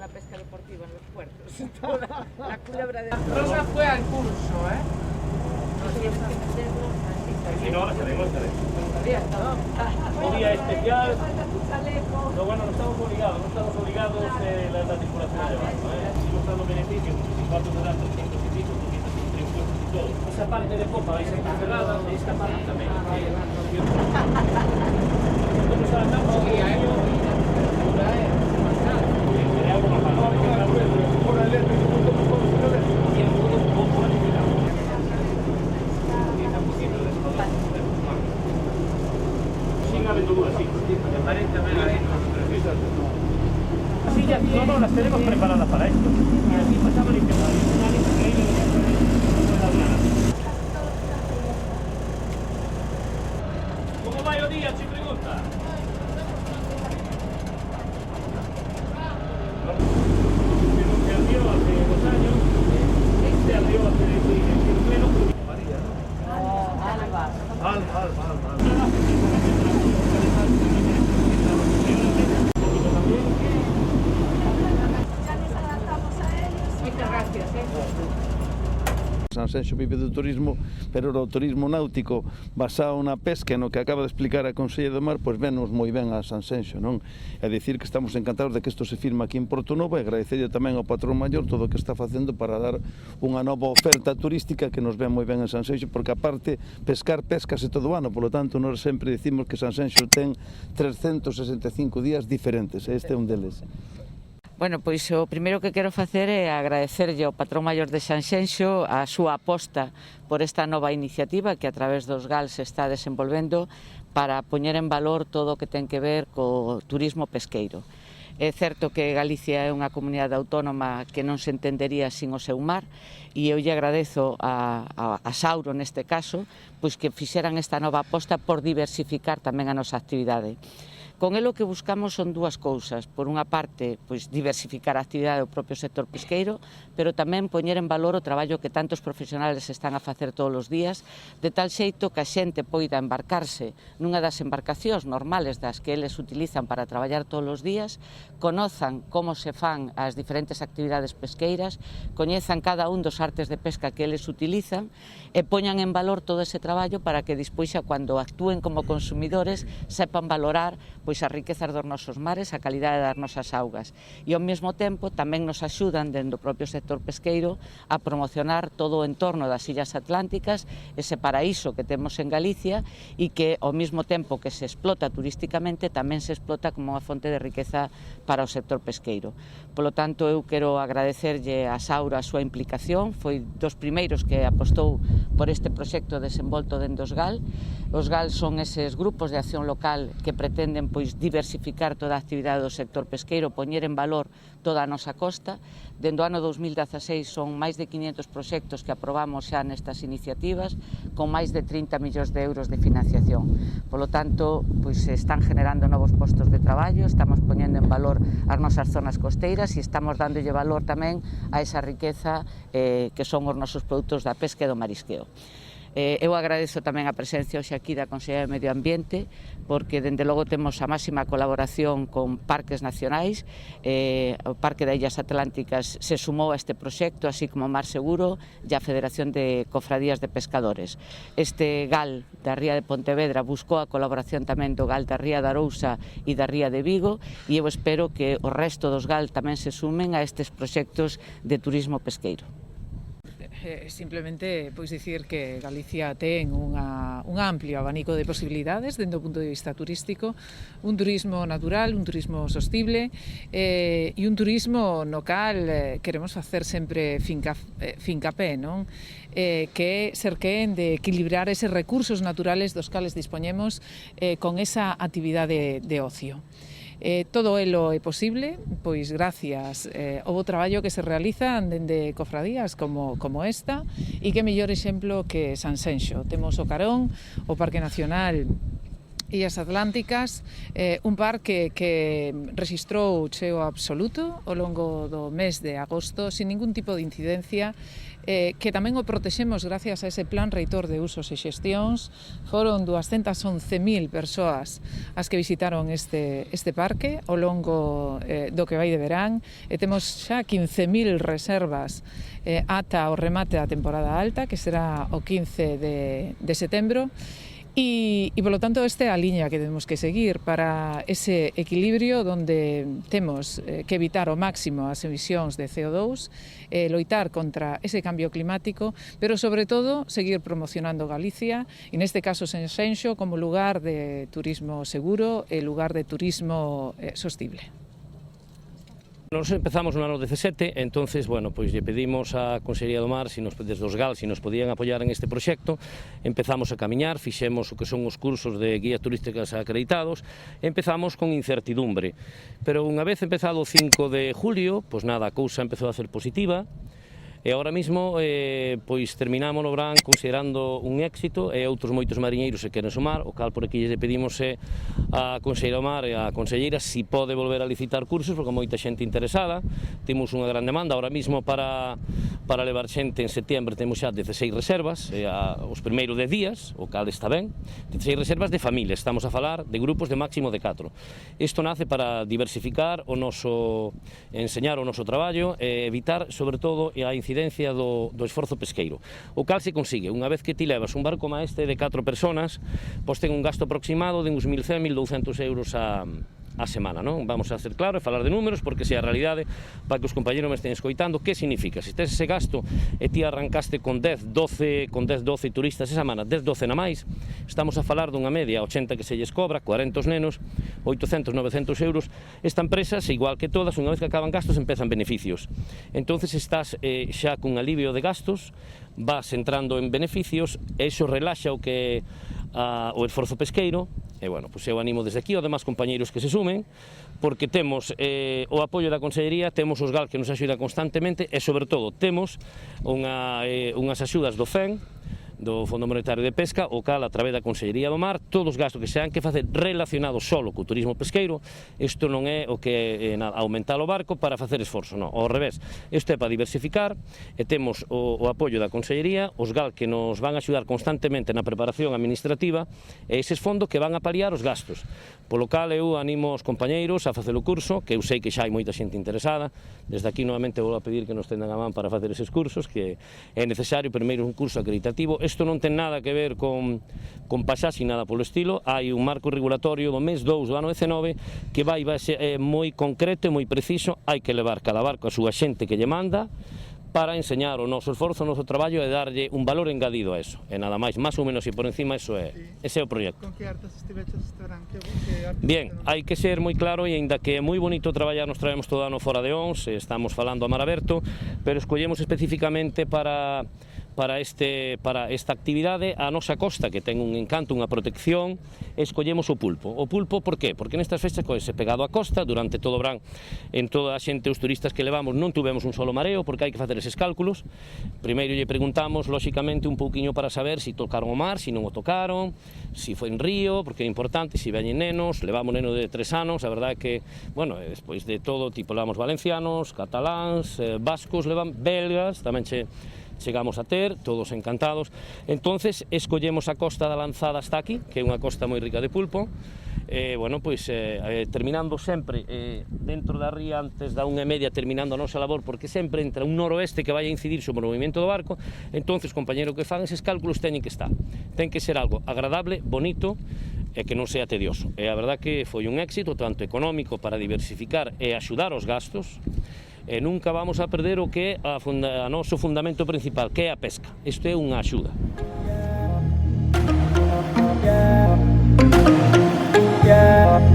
la pesca deportiva en los puertos. La culebra de... Rosa fue al curso, ¿eh? Sí, no, estaremos. Un día especial. No, bueno, no estamos obligados, la tripulación de llevarlo, ¿eh? Sigo dando beneficios, muchísimos de datos, 100 y pico, 200 impuestos y todo. Esa parte de popa vais a estar cerrada, y esta parte también. Vamos a la tapa, así ya solo las tenemos preparadas para esto. Y así pasamos limpiando. ¿Cómo va el día, si pregunta? Se abrió hace 2 años, se abrió hace en pleno María, ¿no? Alba. Sanxenxo vive do turismo, pero o turismo náutico basado na pesca, no que acaba de explicar a Conselleira do Mar, pois venos moi ben a Sanxenxo, non? É dicir que estamos encantados de que isto se firma aquí en Porto Novo e agradecerlle tamén ao patrón maior todo o que está facendo para dar unha nova oferta turística que nos ven moi ben en Sanxenxo, porque aparte pescase todo o ano, polo tanto nós sempre dicimos que Sanxenxo ten 365 días diferentes, este é un deles. Bueno, pois o primeiro que quero facer é agradecerlle ao patrón maior de Sanxenxo a súa aposta por esta nova iniciativa que a través dos GAL se está desenvolvendo para poñer en valor todo o que ten que ver co turismo pesqueiro. É certo que Galicia é unha comunidade autónoma que non se entendería sin o seu mar e eu lle agradezo a Sauro neste caso pois que fixeran esta nova aposta por diversificar tamén a nosa actividade. Con el o que buscamos son dúas cousas. Por unha parte, pois, diversificar a actividade do propio sector pesqueiro, pero tamén poñer en valor o traballo que tantos profesionales están a facer todos os días, de tal xeito que a xente poida embarcarse nunha das embarcacións normales das que eles utilizan para traballar todos os días, conozan como se fan as diferentes actividades pesqueiras, coñezan cada un dos artes de pesca que eles utilizan e poñan en valor todo ese traballo para que despois, cando actúen como consumidores, sepan valorar pois as riquezas dos nosos mares, a calidade das nosas augas e ao mesmo tempo tamén nos axudan dentro do propio sector pesqueiro a promocionar todo o entorno das illas atlánticas, ese paraíso que temos en Galicia e que ao mesmo tempo que se explota turísticamente tamén se explota como unha fonte de riqueza para o sector pesqueiro. Polo tanto, eu quero agradecerlle a Sauro a súa implicación, foi dos primeiros que apostou por este proxecto desenvolto dentro dos GAL. Os GAL son eses grupos de acción local que pretenden pois diversificar toda a actividade do sector pesqueiro, poñer en valor toda a nosa costa. Dende o ano 2016 son máis de 500 proxectos que aprobamos xa nestas iniciativas, con máis de 30 millóns de euros de financiación. Polo tanto, pois se están generando novos postos de traballo, estamos poñendo en valor as nosas zonas costeiras e estamos dándolle valor tamén a esa riqueza que son os nosos produtos da pesca e do marisqueo. Eu agradezo tamén a presencia hoxe aquí da Conselleira de Medio Ambiente, porque dende logo temos a máxima colaboración con parques nacionais. O Parque de Illas Atlánticas se sumou a este proxecto, así como Mar Seguro e a Federación de Cofradías de Pescadores. Este GAL da Ría de Pontevedra buscou a colaboración tamén do GAL da Ría de Arousa e da Ría de Vigo e eu espero que o resto dos GAL tamén se sumen a estes proxectos de turismo pesqueiro. Simplemente pois dicir que Galicia ten un amplio abanico de posibilidades dentro do punto de vista turístico, un turismo natural, un turismo sostible e un turismo no cal queremos facer sempre fincapé, non? Que ser quen de equilibrar eses recursos naturales dos cales dispoñemos con esa actividade de ocio. Todo elo é posible, pois gracias ao bo traballo que se realiza dende cofradías como esta e que mellor exemplo que Sanxenxo. Temos o Carón, o Parque Nacional e as Atlánticas, un parque que registrou o cheo absoluto ao longo do mes de agosto sin ningún tipo de incidencia, que tamén o protexemos gracias a ese plan reitor de usos e xestións. Foron 211.000 persoas as que visitaron este parque ao longo do que vai de verán, e temos xa 15.000 reservas ata o remate da temporada alta, que será o 15 de setembro. E, polo tanto, esta é a liña que temos que seguir para ese equilibrio onde temos que evitar ao máximo as emisións de CO2, loitar contra ese cambio climático, pero, sobre todo, seguir promocionando Galicia, e neste caso Sanxenxo, como lugar de turismo seguro e lugar de turismo sostible. Nos empezamos no ano 17, entonces, bueno, pois lle pedimos á Consellería do Mar, desde os GAL, se nos podían apoiar en este proxecto. Empezamos a camiñar, fixemos o que son os cursos de guías turísticas acreditados, empezamos con incertidumbre, pero unha vez empezado o 5 de julio, pois nada, a cousa empezou a ser positiva, e agora mesmo pois terminamos o verán considerando un éxito, e outros moitos mariñeiros se queren sumar. O cal por aquí lle pedimos a Conselleira do Mar e a Conselleira si pode volver a licitar cursos, porque moita xente interesada, temos unha gran demanda. Ahora mesmo para levar xente en setembro temos xa 16 reservas, os primeiros 10 días, o cal está ben, 16 reservas de familias, estamos a falar de grupos de máximo de 4. Isto nace para diversificar o noso, enseñar o noso traballo e evitar, sobre todo, a incidencia do esforzo pesqueiro. O cal se consigue, unha vez que ti levas un barco como este de 4 personas, pois ten un gasto aproximado de uns 1.100-1.200 euros a semana, non? Vamos a ser claro e falar de números, porque se a realidade, para que os compañeros me estén escoitando, que significa? Se tes ese gasto e ti arrancaste con 10-12 turistas esa semana, 10-12 na máis, estamos a falar dunha media 80 que se lles cobra, 40 os nenos, 800-900 euros. Esta empresa, se igual que todas, unha vez que acaban gastos, empezan beneficios. Entonces estás xa cun alivio de gastos, vas entrando en beneficios, e iso relaxa o que o esforzo pesqueiro. E, bueno, pois eu animo desde aquí aos demais compañeiros que se sumen, porque temos o apoio da Consellería, temos os GAL que nos axuda constantemente, e, sobre todo, temos unhas axudas do FEN, do Fondo Monetario de Pesca, o cal, a través da Consellería do Mar, todos os gastos que se han que facer relacionados solo co turismo pesqueiro. Isto non é o que aumentar o barco para facer esforzo, non, ao revés. Isto é para diversificar, e temos o apoio da Consellería, os GAL que nos van a axudar constantemente na preparación administrativa, e eses fondos que van a paliar os gastos. Polo cal eu animo os compañeiros a facer o curso, que eu sei que xa hai moita xente interesada. Desde aquí novamente vou a pedir que nos tendan a man para facer eses cursos, que é necesario primeiro un curso acreditativo. Isto non ten nada que ver con pasaxe, nada polo estilo. Hai un marco regulatorio do mes 2 do ano 19 que vai ser moi concreto e moi preciso. Hai que levar cada barco a súa xente que lle manda para enseñar o noso esforzo, o noso traballo, e darlle un valor engadido a eso. E nada máis, máis ou menos e por encima, ese é o proxecto. Con que artes estiveches este verán? Bien, hai que ser moi claro, e aínda que é moi bonito traballar, nos traemos todo ano fora de Ons, estamos falando a mar aberto, pero escollemos especificamente para esta actividade a nosa costa, que ten un encanto, unha protección. Escollemos o pulpo. O pulpo, por qué? Porque nestas fechas coese pegado á costa, durante todo o verán, en toda a xente, os turistas que levamos, non tuvemos un solo mareo, porque hai que facer eses cálculos. Primeiro lle preguntamos, lóxicamente, un pouquiño para saber se tocaron o mar, se non o tocaron, se foi en río, porque é importante, se veñen nenos, levamos neno de 3 anos, a verdade é que, bueno, despois de todo, tipo, levamos valencianos, cataláns, vascos, belgas, tamén chegamos a ter, todos encantados. Entonces, escollemos a costa da Lanzada hasta aquí, que é unha costa moi rica de pulpo. Bueno, pois, terminando sempre dentro da ría, antes da 1:30, terminando a nosa labor, porque sempre entra un noroeste que vai a incidir sobre o movimento do barco. Entonces, compañero, que fan eses cálculos teñen que estar. Ten que ser algo agradable, bonito, e que non sea tedioso. E a verdad que foi un éxito, tanto económico para diversificar e axudar os gastos, e nunca vamos a perder o que é a noso fundamento principal, que é a pesca. Isto é unha axuda. Yeah.